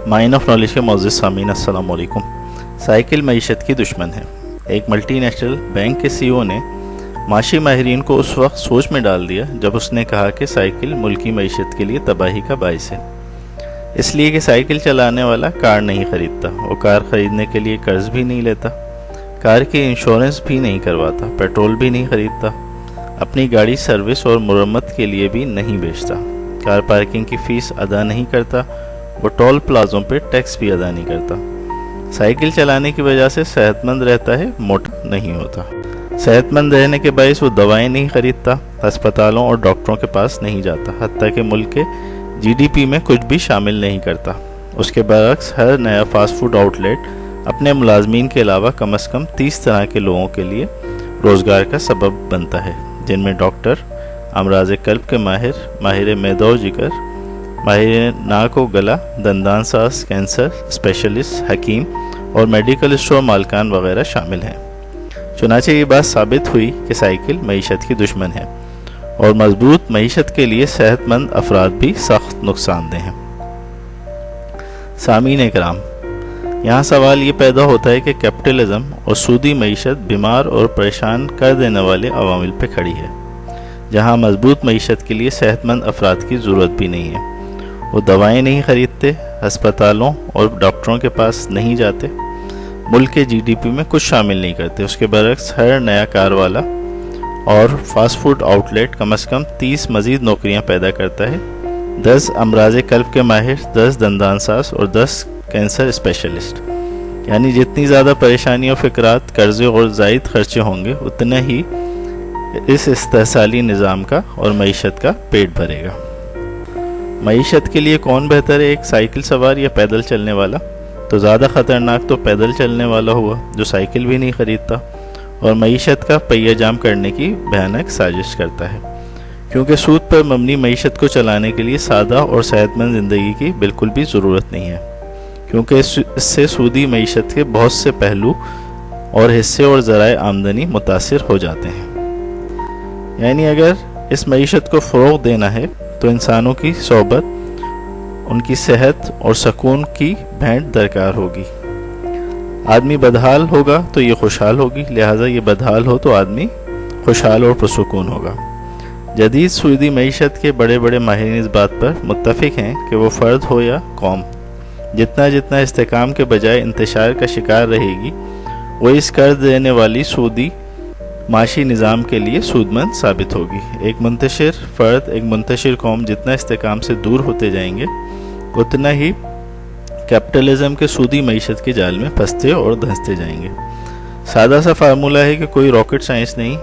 Mine of knowledge के मौजूद सामीन अस्सलाम वालेकुम। साइकिल मईशत की दुश्मन है। एक मल्टी नेशनल बैंक के सीईओ ने माशी माहिरीन को उस वक्त सोच में डाल दिया जब उसने कहा कि साइकिल मुल्की मईशत के लिए तबाही का बाइस है, इसलिए कि साइकिल चलाने वाला कार नहीं ख़रीदता, वो कार ख़रीदने के लिए कर्ज भी नहीं लेता, कार की इंश्योरेंस भी नहीं करवाता, पेट्रोल भी नहीं ख़रीदता, अपनी गाड़ी सर्विस और मुरम्मत के लिए भी नहीं बेचता, कार पार्किंग की फ़ीस अदा नहीं करता, वो टोल प्लाज़ों पे टैक्स भी अदा नहीं करता। साइकिल चलाने की वजह से सेहतमंद रहता है, मोटा नहीं होता। सेहतमंद रहने के बायस वो दवाएं नहीं खरीदता, अस्पतालों और डॉक्टरों के पास नहीं जाता, हत्ता कि मुल्क के जीडीपी में कुछ भी शामिल नहीं करता। उसके बरक्स हर नया फास्ट फूड आउटलेट अपने मुलाजमीन के अलावा कम से कम 30 तरह के लोगों के लिए रोज़गार का सबब बनता है, जिनमें डॉक्टर, अमराज कल्ब के माहिर, माहिर मैदा जिगर, माहिर नाक व गला, दंदान साज, कैंसर स्पेशलिस्ट, हकीम और मेडिकल स्टोर मालकान वगैरह शामिल हैं। चुनांचे ये बात साबित हुई कि साइकिल मईशत की दुश्मन है और मजबूत मईशत के लिए सेहतमंद अफराद भी सख्त नुकसानदेह हैं। सामीन इकराम, यहाँ सवाल ये पैदा होता है कि कैपिटलिज्म और सूदी मईशत बीमार और परेशान कर देने वाले अवामिल पे खड़ी है, जहाँ मजबूत मईशत के लिए सेहतमंद अफराद की ज़रूरत भी नहीं है। वो दवाएं नहीं खरीदते, अस्पतालों और डॉक्टरों के पास नहीं जाते, मुल्क के जीडीपी में कुछ शामिल नहीं करते। उसके बरक्स हर नया कार वाला और फास्ट फूड आउटलेट कम से कम 30 मज़ीद नौकरियां पैदा करता है, 10 अमराज कल्ब के माहिर, 10 दंदान साज और 10 कैंसर स्पेशलिस्ट। यानी जितनी ज़्यादा परेशानी और फ़िक्रात, कर्ज़े और ज़ायद खर्चे होंगे, उतना ही इस इस्तेहसाली निज़ाम का और मईशत का पेट भरेगा। मईशत के लिए कौन बेहतर है, एक साइकिल सवार या पैदल चलने वाला? तो ज़्यादा ख़तरनाक तो पैदल चलने वाला हुआ जो साइकिल भी नहीं ख़रीदता और मईशत का पहिया जाम करने की भयानक साजिश करता है, क्योंकि सूद पर मबनी मईशत को चलाने के लिए सादा और सेहतमंद ज़िंदगी की बिल्कुल भी ज़रूरत नहीं है, क्योंकि इससे सूदी मईशत के बहुत से पहलू और हिस्से और ज़राए आमदनी मुतासिर हो जाते हैं। यानी अगर इस मईशत को फ़रोग़ देना है तो इंसानों की सोबत, उनकी सेहत और सुकून की भेंट दरकार होगी। आदमी बदहाल होगा तो ये खुशहाल होगी, लिहाजा ये बदहाल हो तो आदमी खुशहाल और पुरसुकून होगा। जदीद सूदी मईशत के बड़े बड़े माहिरीन इस बात पर मुत्तफिक हैं कि वो फ़र्द हो या कौम, जितना जितना इस्तेकाम के बजाय इंतशार का शिकार रहेगी, वो इस कर्ज देने वाली सूदी माशी निज़ाम के लिए सूदमंद साबित होगी। एक मुंतशिर फ़र्द, एक मुंतशिर कौम जितना इस्तेकाम से दूर होते जाएंगे, उतना ही कैपिटलिज्म के सूदी मईशत के जाल में फंसते और धंसते जाएंगे। सादा सा फार्मूला है कि कोई रॉकेट साइंस नहीं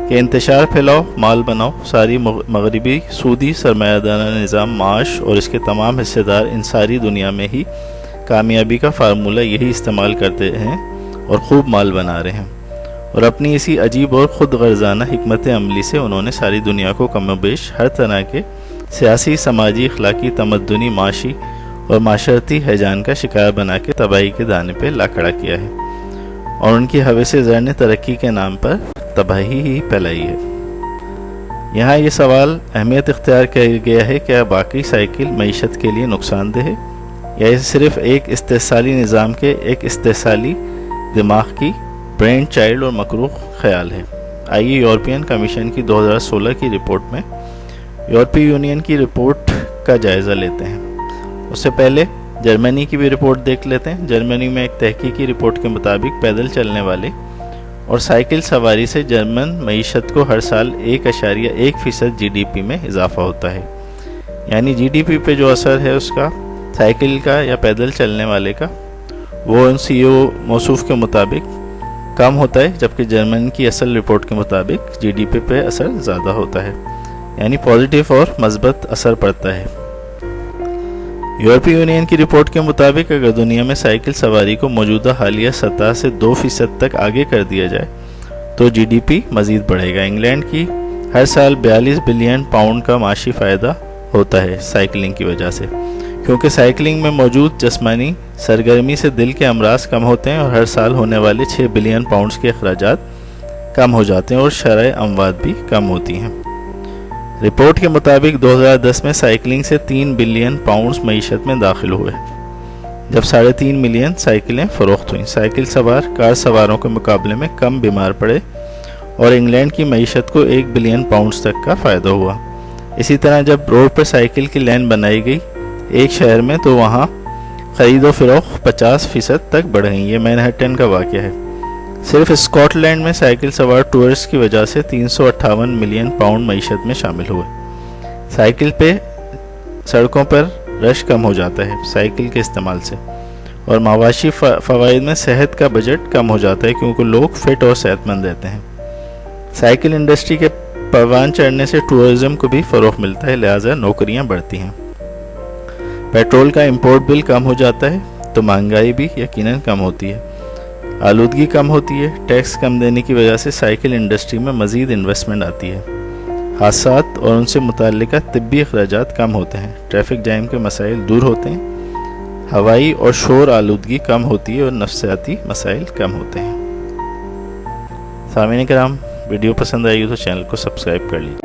कि इंतशार फैलाओ, माल बनाओ। सारी मगरबी सूदी सरमायादाना निज़ाम, माश और इसके तमाम हिस्सेदार इन सारी दुनिया में ही कामयाबी का फार्मूला यही इस्तेमाल करते हैं और ख़ूब माल बना रहे हैं, और अपनी इसी अजीब और ख़ुद गर्जाना हिकमत अमली से उन्होंने सारी दुनिया को कम बेश हर तरह के सियासी, समाजी, अखलाकी, तमद्दुनी, माशी और माशरती हैजान का शिकार बना के तबाही के दाने पे ला खड़ा किया है, और उनकी हवस ज़र ने तरक्की के नाम पर तबाही ही फैलाई है। यहाँ ये सवाल अहमियत इख्तियार किया गया है, क्या बाकी साइकिल मईशत के लिए नुकसानदेह है या ये सिर्फ एक इस्तेहसाली निज़ाम के एक इस्तेहसाली दिमाग की ब्रेन चाइल्ड और मकरूह ख्याल है। आइए यूरोपियन कमीशन की 2016 की रिपोर्ट में यूरोपीय यूनियन की रिपोर्ट का जायज़ा लेते हैं। उससे पहले जर्मनी की भी रिपोर्ट देख लेते हैं। जर्मनी में एक तहकीकी रिपोर्ट के मुताबिक पैदल चलने वाले और साइकिल सवारी से जर्मन मईशत को हर साल 1.1% जीडीपी में इजाफा होता है। यानी जीडीपी पे जो असर है उसका साइकिल का या पैदल चलने वाले का, वो उन सीईओ मौसूफ के मुताबिक कम होता है, जबकि जर्मन की असल रिपोर्ट के मुताबिक जीडीपी पे असर ज़्यादा होता है, यानी पॉजिटिव और मस्बत असर पड़ता है। यूरोपीय यूनियन की रिपोर्ट के मुताबिक अगर दुनिया में साइकिल सवारी को मौजूदा हालिया सतह से 2% तक आगे कर दिया जाए तो जीडीपी मज़ीद बढ़ेगा। इंग्लैंड की हर साल 42 बिलियन पाउंड का माशी फ़ायदा होता है साइकिलिंग की वजह से, क्योंकि साइकिलिंग में मौजूद जिस्मानी सरगर्मी से दिल के अमराज कम होते हैं और हर साल होने वाले 6 बिलियन पाउंड्स के अखराजात कम हो जाते हैं और शरह अमवात भी कम होती हैं। रिपोर्ट के मुताबिक 2010 में साइकिलिंग से 3 बिलियन पाउंड्स मईशत में दाखिल हुए। جب 3.5 ملین سائیکلیں فروخت ہوئیں۔ سائیکل سوار کار سواروں کے مقابلے میں کم بیمار پڑے اور انگلینڈ کی معیشت کو 1 بلین پاؤنڈز تک کا فائدہ ہوا۔ اسی طرح جب روڈ پر سائیکل کی لین بنائی گئی ایک شہر میں تو وہاں خرید و فروخت 50% تک بڑھ گئی۔ یہ مینہٹن کا واقعہ ہے۔ صرف اسکاٹ لینڈ میں سائیکل سوار ٹورسٹ کی وجہ سے 358 ملین پاؤنڈ معیشت میں شامل ہوئے۔ سائیکل پہ سڑکوں پر رش کم ہو جاتا ہے سائیکل کے استعمال سے، اور معاشی فوائد میں صحت کا بجٹ کم ہو جاتا ہے کیونکہ لوگ فٹ اور صحت مند رہتے ہیں۔ سائیکل انڈسٹری کے پروان چڑھنے سے ٹورزم کو بھی فروغ ملتا ہے، لہٰذا نوکریاں بڑھتی ہیں۔ پیٹرول کا امپورٹ بل کم ہو جاتا ہے تو مہنگائی بھی یقیناً کم ہوتی ہے، آلودگی کم ہوتی ہے۔ ٹیکس کم دینے کی وجہ سے سائیکل انڈسٹری میں مزید انویسٹمنٹ آتی ہے۔ حادثات اور ان سے متعلقہ طبی اخراجات کم ہوتے ہیں، ٹریفک جام کے مسائل دور ہوتے ہیں، ہوائی اور شور آلودگی کم ہوتی ہے اور نفسیاتی مسائل کم ہوتے ہیں۔ سامعین کرام، ویڈیو پسند آئی تو چینل کو سبسکرائب کر لیجیے۔